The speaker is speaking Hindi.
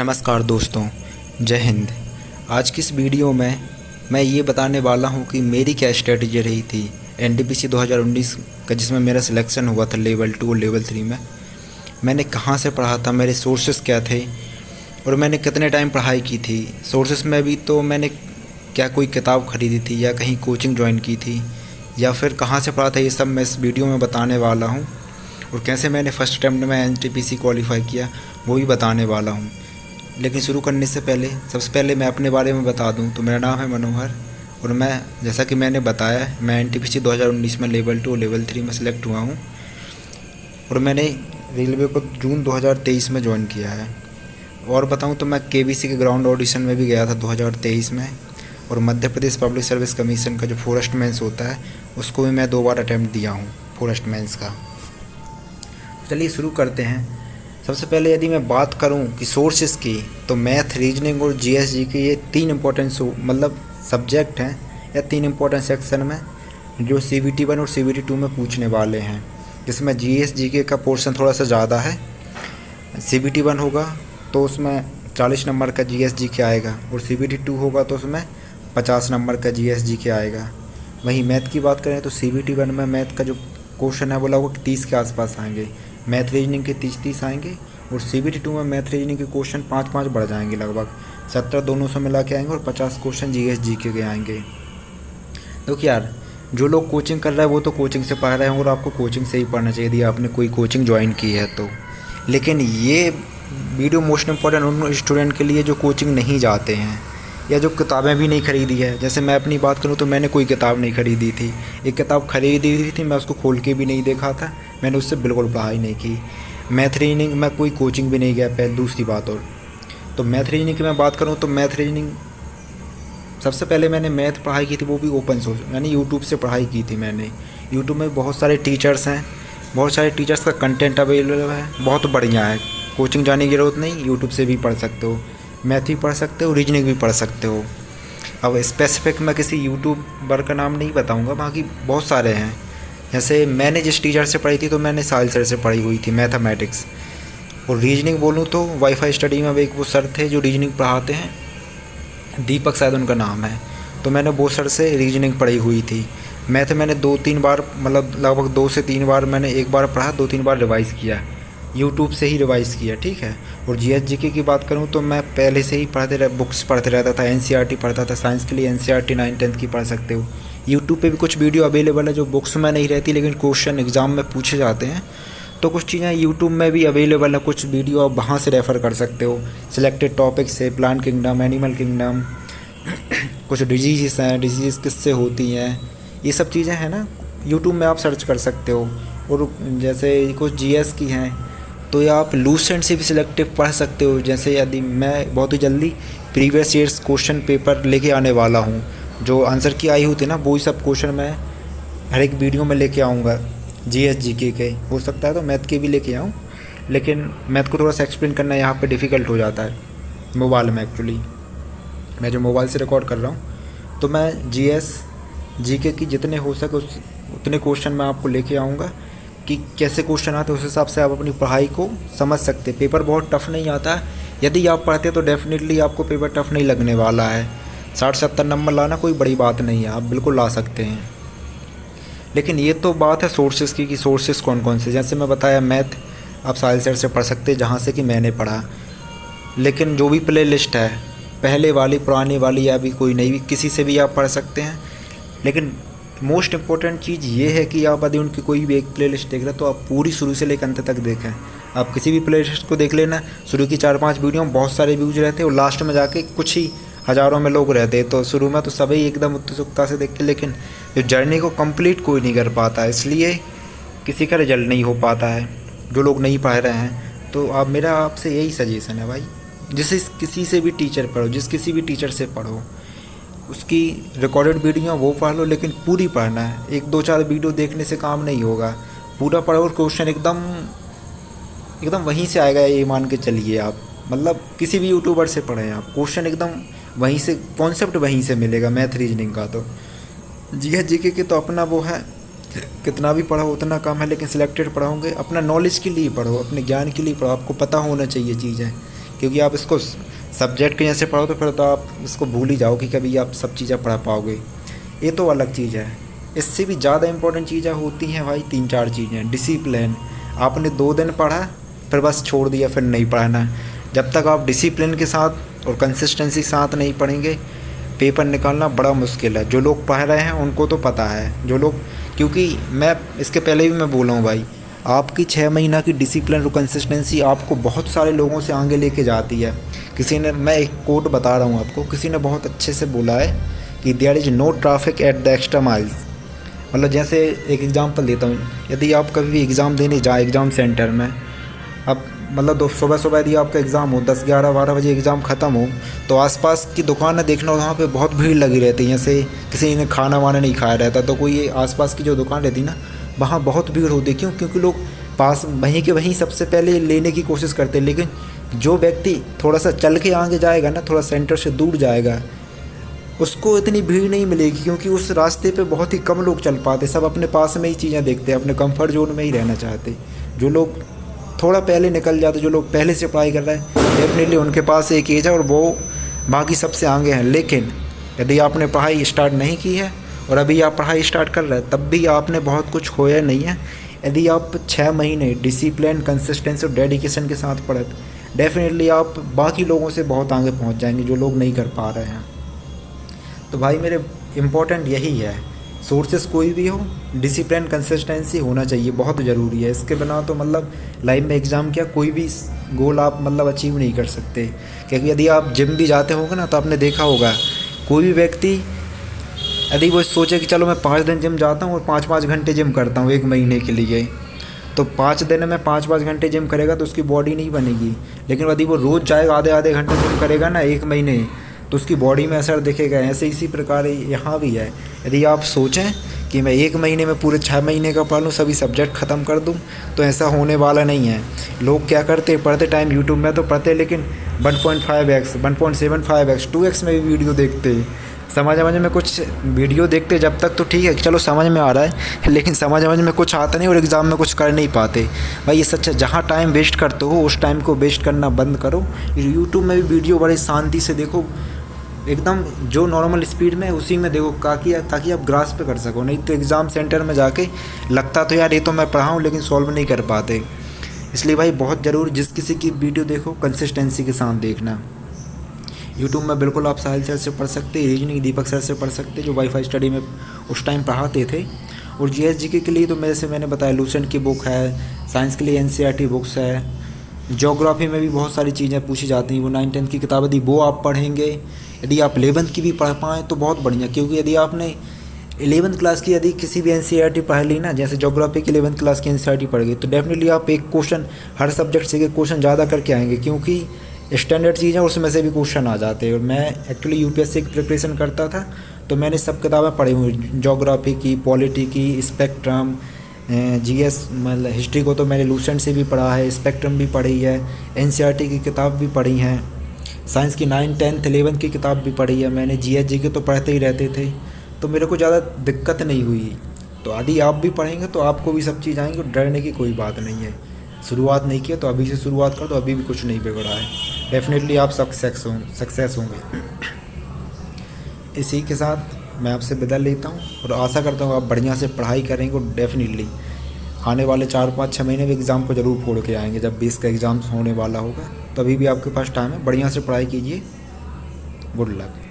नमस्कार दोस्तों, जय हिंद। आज की इस वीडियो में मैं ये बताने वाला हूँ कि मेरी क्या स्ट्रेटजी रही थी एनटीपीसी 2019 का, जिसमें मेरा सिलेक्शन हुआ था लेवल 2 और लेवल 3 में। मैंने कहाँ से पढ़ा था, मेरे सोर्सेस क्या थे और मैंने कितने टाइम पढ़ाई की थी। सोर्सेस में भी तो मैंने क्या कोई किताब ख़रीदी थी या कहीं कोचिंग ज्वाइन की थी या फिर कहाँ से पढ़ा था, ये सब मैं इस वीडियो में बताने वाला हूँ। और कैसे मैंने फ़र्स्ट अटैम्प्ट में एनटीपीसी क्वालिफाई किया वो भी बताने वाला हूँ। लेकिन शुरू करने से पहले सबसे पहले मैं अपने बारे में बता दूं तो मेरा नाम है मनोहर और मैं, जैसा कि मैंने बताया, मैं एनटीपीसी 2019 में लेवल 2 लेवल 3 में सिलेक्ट हुआ हूं और मैंने रेलवे को जून 2023 में ज्वाइन किया है। और बताऊं तो मैं केबीसी के ग्राउंड ऑडिशन में भी गया था 2023 में, और Madhya Pradesh public service commission का जो फॉरेस्ट मेंस होता है उसको भी मैं 2 बार अटैम्प्ट दिया हूँ फॉरेस्ट मेंस का। चलिए शुरू करते हैं। सबसे पहले यदि मैं बात करूं कि सोर्सेस की, तो मैथ, रीजनिंग और जीएसजी के ये 3 इम्पोर्टेंट सब्जेक्ट हैं या 3 इम्पोर्टेंट सेक्शन में जो सीबीटी 1 और सीबीटी 2 में पूछने वाले हैं, जिसमें जीएसजी के का पोर्शन थोड़ा सा ज़्यादा है। सीबीटी 1 होगा तो उसमें 40 नंबर का जीएसजी के आएगा और सीबीटी 2 होगा तो उसमें 50 नंबर का जीएसजी के आएगा। वहीं मैथ की बात करें तो सीबीटी 1 में मैथ का जो क्वेश्चन है वो लगभग 30 के आसपास आएंगे, मैथ रीजनिंग के 30 आएंगे, और सीबीटी 2 में मैथ रीजनिंग के क्वेश्चन 5 बढ़ जाएंगे, लगभग 17 दोनों से मिला के आएंगे और 50 क्वेश्चन जीएसजी के आएंगे। तो यार, जो लोग कोचिंग कर रहे हैं वो तो कोचिंग से पढ़ रहे हैं और आपको कोचिंग से ही पढ़ना चाहिए यदि आपने कोई कोचिंग ज्वाइन की है तो। लेकिन ये वीडियो मोस्ट इम्पॉर्टेंट उन स्टूडेंट के लिए जो कोचिंग नहीं जाते हैं या जो किताबें भी नहीं ख़रीदी है। जैसे मैं अपनी बात करूँ तो मैंने कोई किताब नहीं ख़रीदी थी। एक किताब ख़रीदी थी, मैं उसको खोल के भी नहीं देखा था, मैंने उससे बिल्कुल पढ़ाई नहीं की। मैथ रीजनिंग मैं कोई कोचिंग भी नहीं गया पहले। दूसरी बात, और तो मैथ रीजनिंग की मैं बात करूँ तो मैथ रीजनिंग सबसे पहले मैंने मैथ पढ़ाई की थी, वो भी ओपन सोर्स यानी यूट्यूब से पढ़ाई की थी मैंने। यूट्यूब में बहुत सारे टीचर्स हैं, बहुत सारे टीचर्स का कंटेंट अवेलेबल है, बहुत बढ़िया है। कोचिंग जाने की ज़रूरत नहीं, यूट्यूब से भी पढ़ सकते हो, मैथ भी पढ़ सकते हो, रीजनिंग भी पढ़ सकते हो। अब स्पेसिफिक मैं किसी यूट्यूबर का नाम नहीं बताऊंगा, बाकी बहुत सारे हैं। जैसे मैंने जिस टीचर से पढ़ी थी तो मैंने साहिल सर से पढ़ी हुई थी मैथमेटिक्स। और रीजनिंग बोलूँ तो वाईफाई स्टडी में एक वो सर थे जो रीजनिंग पढ़ाते हैं, दीपक शायद उनका नाम है, तो मैंने वो सर से रीजनिंग पढ़ी हुई थी। मैथ मैंने 2-3 बार, मतलब लगभग 2 से 3 बार, मैंने एक बार पढ़ा, 2-3 बार रिवाइज़ किया, यूट्यूब से ही रिवाइज़ किया, ठीक है। और जीएसजीके की बात करूँ तो मैं पहले से ही बुक्स पढ़ते रहता था, एनसीईआरटी पढ़ता था। साइंस के लिए एनसीईआरटी 9-10 की पढ़ सकते हो। यूट्यूब पे भी कुछ वीडियो अवेलेबल है जो बुक्स में नहीं रहती लेकिन क्वेश्चन एग्ज़ाम में पूछे जाते हैं, तो कुछ चीज़ें यूट्यूब में भी अवेलेबल है, कुछ वीडियो आप वहाँ से रेफ़र कर सकते हो। सिलेक्टेड टॉपिक से प्लांट किंगडम, एनिमल किंगडम, कुछ डिजीज़ हैं, डिजीज़ किससे होती हैं, ये सब चीज़ें हैं ना, यूट्यूब में आप सर्च कर सकते हो। और जैसे कुछ जीएस की हैं तो या आप लूसेंट से भी सिलेक्टिव पढ़ सकते हो। जैसे यदि मैं बहुत ही जल्दी प्रीवियस ईयर्स क्वेश्चन पेपर लेके आने वाला हूँ, जो आंसर की आई होती है ना, वही सब क्वेश्चन मैं हर एक वीडियो में लेके आऊँगा। जीएसजीके के हो सकता है तो मैथ के भी लेके आऊँ, लेकिन मैथ को थोड़ा सा एक्सप्लेन करना यहाँ पे डिफ़िकल्ट हो जाता है मोबाइल में। एक्चुअली मैं जो मोबाइल से रिकॉर्ड कर रहा हूँ, तो मैं जीके की जितने हो सके उतने क्वेश्चन मैं आपको लेके आऊँगा कि कैसे क्वेश्चन आते हैं, उस हिसाब से आप अपनी पढ़ाई को समझ सकते। पेपर बहुत टफ नहीं आता है, यदि आप पढ़ते तो डेफिनेटली आपको पेपर टफ नहीं लगने वाला है। 60-70 नंबर लाना कोई बड़ी बात नहीं है, आप बिल्कुल ला सकते हैं। लेकिन ये तो बात है सोर्सेज़ की कि सोर्सेज़ कौन कौन से। जैसे मैं बताया, मैथ आप साहिल सर से पढ़ सकते हैं जहाँ से कि मैंने पढ़ा, लेकिन जो भी प्ले लिस्ट है, पहले वाली, पुरानी वाली या भी कोई नई भी, किसी से भी आप पढ़ सकते हैं। लेकिन मोस्ट इम्पॉर्टेंट चीज़ ये है कि आप यदि उनकी कोई भी एक प्लेलिस्ट देख रहे हैं तो आप पूरी शुरू से लेकर अंत तक देखें। आप किसी भी प्लेलिस्ट को देख लेना, शुरू की 4-5 वीडियो में बहुत सारे व्यूज रहते हैं और लास्ट में जाके कुछ ही हज़ारों में लोग रहते हैं। तो शुरू में तो सभी एकदम उत्सुकता से देखते, लेकिन जो जर्नी को कंप्लीट कोई नहीं कर पाता है, इसलिए किसी का रिजल्ट नहीं हो पाता है जो लोग नहीं पढ़ रहे हैं। तो आप, मेरा आपसे यही सजेशन है भाई, किसी से भी टीचर पढ़ो, किसी भी टीचर से पढ़ो, उसकी रिकॉर्डेड वीडियो वो पढ़ लो, लेकिन पूरी पढ़ना है। 1-2-4 वीडियो देखने से काम नहीं होगा, पूरा पढ़ो। और क्वेश्चन एकदम वहीं से आएगा, ये मान के चलिए आप, मतलब किसी भी यूट्यूबर से पढ़ें आप, क्वेश्चन एकदम वहीं से, कॉन्सेप्ट वहीं से मिलेगा। मैथ रीजनिंग का तो जीके के तो अपना वो है, कितना भी पढ़ो उतना कम है, लेकिन सिलेक्टेड पढ़ोगे, अपना नॉलेज के लिए पढ़ो, अपने ज्ञान के लिए पढ़ो, आपको पता होना चाहिए चीज़ें क्योंकि आप इसको सब्जेक्ट के जैसे पढ़ो तो फिर तो आप इसको भूल ही जाओ कि कभी आप सब चीज़ें पढ़ा पाओगे। ये तो अलग चीज़ है। इससे भी ज़्यादा इंपॉर्टेंट चीज़ें होती हैं भाई 3-4 चीज़ें। डिसिप्लिन, आपने 2 दिन पढ़ा फिर बस छोड़ दिया, फिर नहीं पढ़ना। जब तक आप डिसिप्लिन के साथ और कंसिस्टेंसी के साथ नहीं पढ़ेंगे, पेपर निकालना बड़ा मुश्किल है। जो लोग पढ़ रहे हैं उनको तो पता है, जो लोग, क्योंकि मैं इसके पहले भी मैं बोला हूँ भाई, आपकी 6 महीना की डिसिप्लिन और कंसिस्टेंसी आपको बहुत सारे लोगों से आगे लेके जाती है। किसी ने, मैं एक कोट बता रहा हूँ आपको, किसी ने बहुत अच्छे से बोला है कि there is no traffic at the extra miles. मतलब जैसे एक एग्जांपल देता हूँ, यदि आप कभी भी एग्ज़ाम देने जाए एग्ज़ाम सेंटर में, अब मतलब सुबह सुबह यदि आपका एग्ज़ाम हो 10, 11, 12 बजे एग्ज़ाम ख़त्म हो, तो आसपास की दुकानें देखना, वहाँ पे बहुत भीड़ लगी रहती है। जैसे किसी ने खाना वाना नहीं खाया रहता तो कोई आसपास की जो दुकान रहती ना, वहाँ बहुत भीड़ होती है। क्यों? क्योंकि लोग पास वहीं के वहीं सबसे पहले लेने की कोशिश करते हैं। लेकिन जो व्यक्ति थोड़ा सा चल के आगे जाएगा ना, थोड़ा सेंटर से दूर जाएगा, उसको इतनी भीड़ नहीं मिलेगी, क्योंकि उस रास्ते पे बहुत ही कम लोग चल पाते। सब अपने पास में ही चीज़ें देखते हैं, अपने कंफर्ट जोन में ही रहना चाहते। जो लोग थोड़ा पहले निकल जाते, जो लोग पहले से पढ़ाई कर रहे हैं, डेफिनेटली उनके पास एक एज है और वो बाकी सबसे आगे हैं। लेकिन यदि आपने पढ़ाई स्टार्ट नहीं की है और अभी आप पढ़ाई स्टार्ट कर रहे हैं, तब भी आपने बहुत कुछ खोया नहीं है। यदि आप 6 महीने डिसिप्लिन, कंसिस्टेंसी और डेडिकेशन के साथ पढ़े, डेफिनेटली आप बाकी लोगों से बहुत आगे पहुंच जाएंगे जो लोग नहीं कर पा रहे हैं। तो भाई मेरे इम्पोर्टेंट यही है, सोर्सेस कोई भी हो, डिसिप्लिन कंसिस्टेंसी होना चाहिए, बहुत ज़रूरी है। इसके बिना तो मतलब लाइफ में एग्ज़ाम क्या, कोई भी गोल आप मतलब अचीव नहीं कर सकते। क्योंकि यदि आप जिम भी जाते होगे ना, तो आपने देखा होगा कोई भी व्यक्ति यदि वो सोचे कि चलो मैं 5 दिन जिम जाता हूँ और 5-5 घंटे जिम करता हूँ 1 महीने के लिए, तो 5 दिन में 5-5 घंटे जिम करेगा तो उसकी बॉडी नहीं बनेगी। लेकिन यदि वो रोज़ जाएगा, आधे घंटे जिम करेगा ना 1 महीने, तो उसकी बॉडी में असर दिखेगा। ऐसे इसी प्रकार यहाँ भी है। यदि आप सोचें कि मैं 1 महीने में पूरे 6 महीने का पढ़ लूँ, सभी सब्जेक्ट ख़त्म कर दूँ, तो ऐसा होने वाला नहीं है। लोग क्या करते, पढ़ते टाइम यूट्यूब में तो पढ़ते, लेकिन 1.5x, 1.75x, 2x में भी वीडियो देखते। समझ में कुछ वीडियो देखते जब तक तो ठीक है, चलो समझ में आ रहा है, लेकिन समझ में कुछ आता नहीं और एग्ज़ाम में कुछ कर नहीं पाते। भाई ये सच है, जहाँ टाइम वेस्ट करते हो उस टाइम को वेस्ट करना बंद करो। यूट्यूब में भी वीडियो बड़ी शांति से देखो, एकदम जो नॉर्मल स्पीड में उसी में देखो, ताकि आप ग्रास्प कर सको। नहीं तो एग्ज़ाम सेंटर में जाके लगता तो यार ये तो मैं पढ़ा हूँ, लेकिन सॉल्व नहीं कर पाते। इसलिए भाई बहुत ज़रूर जिस किसी की वीडियो देखो कंसिस्टेंसी के साथ देखना। यूट्यूब में बिल्कुल आप साहिल सर से पढ़ सकते, रीजनिंग दीपक सर से पढ़ सकते, जो वाईफाई स्टडी में उस टाइम पढ़ाते थे। और जीएस के लिए तो मैंने बताया लूसेंट की बुक है, साइंस के लिए एनसीईआरटी बुक्स है, ज्योग्राफी में भी बहुत सारी चीज़ें पूछी जाती हैं, वो 9-10 की किताब यदि वो आप पढ़ेंगे, यदि आप 11th की भी पढ़ पाएँ तो बहुत बढ़िया। क्योंकि यदि आपने 11th क्लास की यदि किसी भी एनसीईआरटी पढ़ ली ना, जैसे ज्योग्राफी की 11th क्लास की एनसीईआरटी पढ़ गई, तो डेफिनेटली आप एक क्वेश्चन हर सब्जेक्ट से क्वेश्चन ज़्यादा करके आएंगे, क्योंकि स्टैंडर्ड चीज़ें उसमें से भी क्वेश्चन आ जाते हैं। और मैं एक्चुअली यूपीएससी की प्रिपरेशन करता था, तो मैंने सब किताबें पढ़ी हुई, ज्योग्राफी की, पॉलिटी की, स्पेक्ट्रम, जीएस, मतलब हिस्ट्री को तो मैंने लूसेंट से भी पढ़ा है, स्पेक्ट्रम भी पढ़ी है, एनसीईआरटी की किताब भी पढ़ी हैं, साइंस की 9, 10, 11 की किताब भी पढ़ी है मैंने, जीएस के तो पढ़ते ही रहते थे, तो मेरे को ज़्यादा दिक्कत नहीं हुई। तो यदि आप भी पढ़ेंगे तो आपको भी सब चीज़ आएंगी और डरने की कोई बात नहीं है। शुरुआत नहीं किया तो अभी से शुरुआत कर दो, अभी भी कुछ नहीं बिगड़ा है, डेफिनेटली आप सक्सेस होंगे। इसी के साथ मैं आपसे विदा लेता हूँ और आशा करता हूँ आप बढ़िया से पढ़ाई करेंगे और डेफिनेटली आने वाले 4-5-6 महीने में एग्ज़ाम को ज़रूर फोड़ के आएंगे। जब 20 का एग्ज़ाम होने वाला होगा तो अभी भी आपके पास टाइम है, बढ़िया से पढ़ाई कीजिए। Good luck.